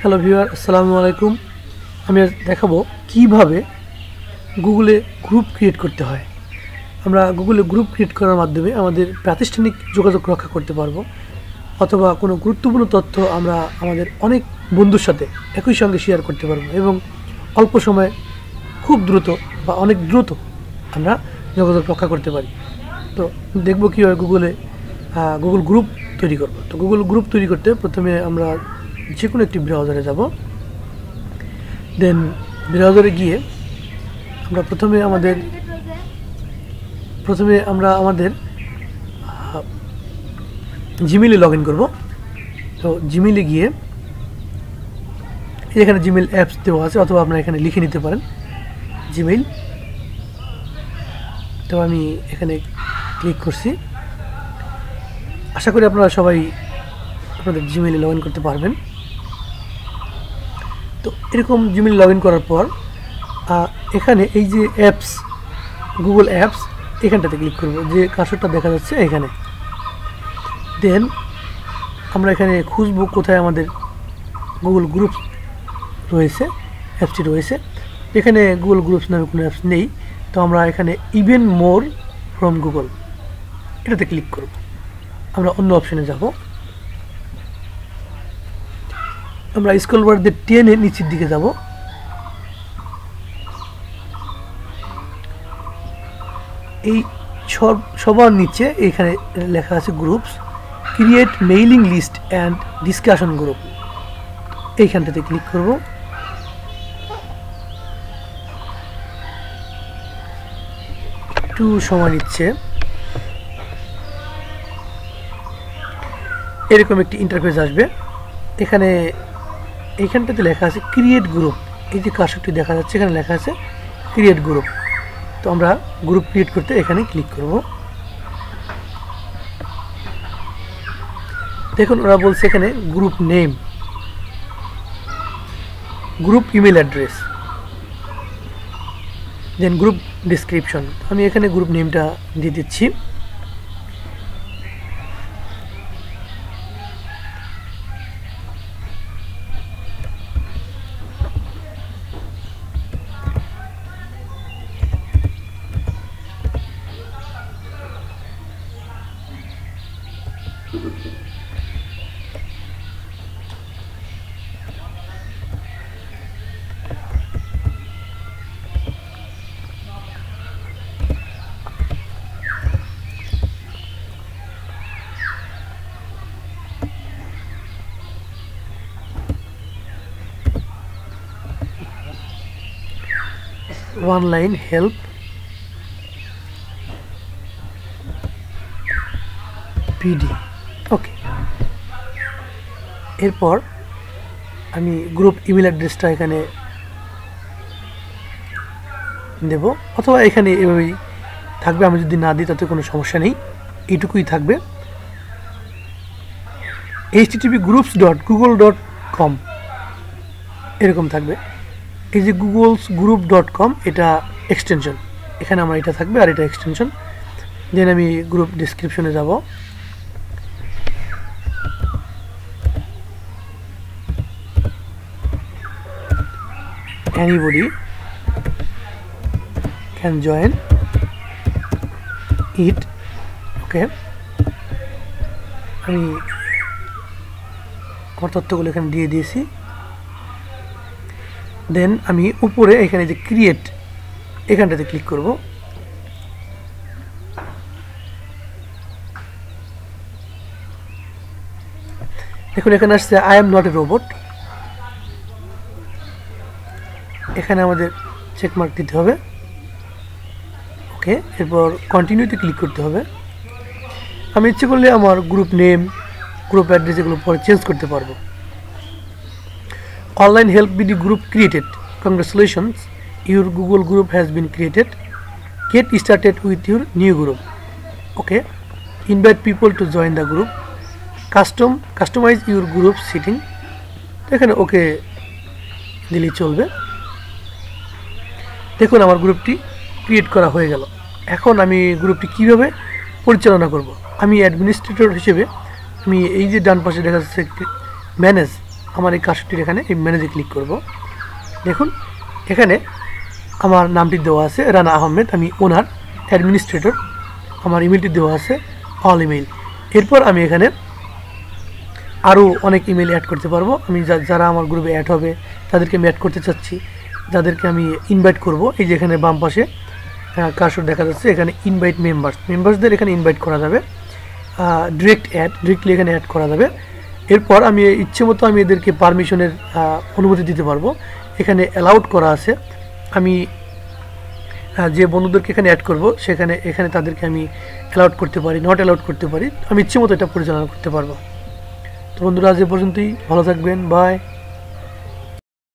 Hello viewer, আসসালামু আলাইকুম। আমি আজ দেখাবো কিভাবে গুগলে গ্রুপ ক্রিয়েট করতে হয়। আমরা গুগলে গ্রুপ ক্রিয়েট করার মাধ্যমে আমাদের প্রাতিষ্ঠানিক যোগাযোগ রক্ষা করতে পারবো, অথবা কোনো গুরুত্বপূর্ণ তথ্য আমরা আমাদের অনেক বন্ধুর সাথে একই সঙ্গে শেয়ার করতে পারবো এবং অল্প সময়ে খুব দ্রুত বা অনেক দ্রুত আমরা যোগাযোগ রক্ষা করতে পারি। তো দেখব কীভাবে গুগল গ্রুপ তৈরি করব। তো গুগল গ্রুপ তৈরি করতে প্রথমে আমরা যে কোনো একটি ব্রাউজারে যাব। দেন ব্রাউজারে গিয়ে আমরা প্রথমে আমাদের জিমেইলে লগ ইন করবো। তো জিমেইলে গিয়ে এখানে জিমেইল অ্যাপস দেওয়া আছে, অথবা আপনারা এখানে লিখে নিতে পারেন জিমেইল। তো আমি এখানে ক্লিক করছি। আশা করি আপনারা সবাই আপনাদের জিমেইলে লগ ইন করতে পারবেন। তো এরকম জিমেইল লগ ইন করার পর এখানে এই যে অ্যাপস, গুগল অ্যাপস, এখানটাতে ক্লিক করব, যে কার্সরটা দেখা যাচ্ছে এখানে। দেন আমরা এখানে খুঁজবো কোথায় আমাদের গুগল গ্রুপস রয়েছে, অ্যাপসটি রয়েছে। এখানে গুগল গ্রুপস নামে কোনো অ্যাপস নেই। তো আমরা এখানে ইভেন মোর ফ্রম গুগল, এটাতে ক্লিক করব। আমরা অন্য অপশানে যাব। আমরা স্ক্রল বার দিয়ে টেনে নিচের দিকে যাব। এই সবার নিচে এখানে লেখা আছে groups, create mailing list and discussion group, এইখানটাতে ক্লিক করব। একটু সময় নিচ্ছে। এরকম একটি ইন্টারফেস আসবে। এইখানটাতে লেখা আছে ক্রিয়েট গ্রুপ। এই যে কার্সরটি দেখা যাচ্ছে এখানে লেখা আছে ক্রিয়েট গ্রুপ। তো আমরা গ্রুপ ক্রিয়েট করতে এখানে ক্লিক করব। দেখুন ওরা বলছে এখানে group name, group email address, then group description. আমি এখানে গ্রুপ নেমটা দিয়ে দিচ্ছি। One line help PD. Okay, এরপর আমি গ্রুপ ইমেল অ্যাড্রেসটা এখানে দেব, অথবা এখানে এভাবেই থাকবে। আমি যদি না দিই তাতে কোনো সমস্যা নেই, এইটুকুই থাকবে। http://groups.google.com এরকম থাকবে। এই যে googlesgroup.com এটা এক্সটেনশন, এখানে আমার এটা থাকবে আর এটা এক্সটেনশন। দেন আমি গ্রুপ ডিসক্রিপশনে যাব। anybody can join it. ওকে, আমি আমার তথ্যগুলো এখানে দিয়ে দিয়েছি। দেন আমি উপরে এখানে যে ক্রিয়েট, এখানটাতে ক্লিক করব। দেখুন এখানে আসছে I am not a robot. এখানে আমাদের চেকমার্ক দিতে হবে। ওকে, এরপর কন্টিনিউতে ক্লিক করতে হবে। আমি ইচ্ছে করলে আমার গ্রুপ নেম, গ্রুপ অ্যাড্রেস এগুলো পরে চেঞ্জ করতে পারবো। Online help BD group created, congratulations, your Google group has been created, get started with your new group. Okay, invite people to join the group, customize your group setting. তো এখানে ওকে দিলেই চলবে। দেখুন আমার গ্রুপটি ক্রিয়েট করা হয়ে গেল। এখন আমি গ্রুপটি কিভাবে পরিচালনা করব। আমি অ্যাডমিনিস্ট্রেটর হিসেবে আমি এই যে ডান পাশে দেখা যাচ্ছে ম্যানেজ, আমার এই কার্সরটির এখানে এই ম্যানেজে ক্লিক করব। দেখুন এখানে আমার নামটি দেওয়া আছে রানা আহমেদ, আমি ওনার অ্যাডমিনিস্ট্রেটর। আমার ইমেলটি দেওয়া আছে অল ইমেল। এরপর আমি এখানে আরও অনেক ইমেল অ্যাড করতে পারবো। আমি যারা আমার গ্রুপে অ্যাড হবে তাদেরকে আমি অ্যাড করতে চাচ্ছি, যাদেরকে আমি ইনভাইট করব। এই যে এখানে বাম পাশে কার্সর দেখা যাচ্ছে, এখানে ইনভাইট মেম্বার্সদের এখানে ইনভাইট করা যাবে। ডিরেক্টলি এখানে অ্যাড করা যাবে। এরপর আমি ইচ্ছে মতো আমি এদেরকে পারমিশনের অনুমতি দিতে পারবো। এখানে অ্যালাউড করা আছে। আমি যে বন্ধুদেরকে এখানে অ্যাড করব এখানে তাদেরকে আমি অ্যালাউড করতে পারি, নট অ্যালাউড করতে পারি। আমি ইচ্ছে মতো এটা পরিচালনা করতে পারবো। তো বন্ধুরা আজ এ পর্যন্তই, ভালো থাকবেন, বাই।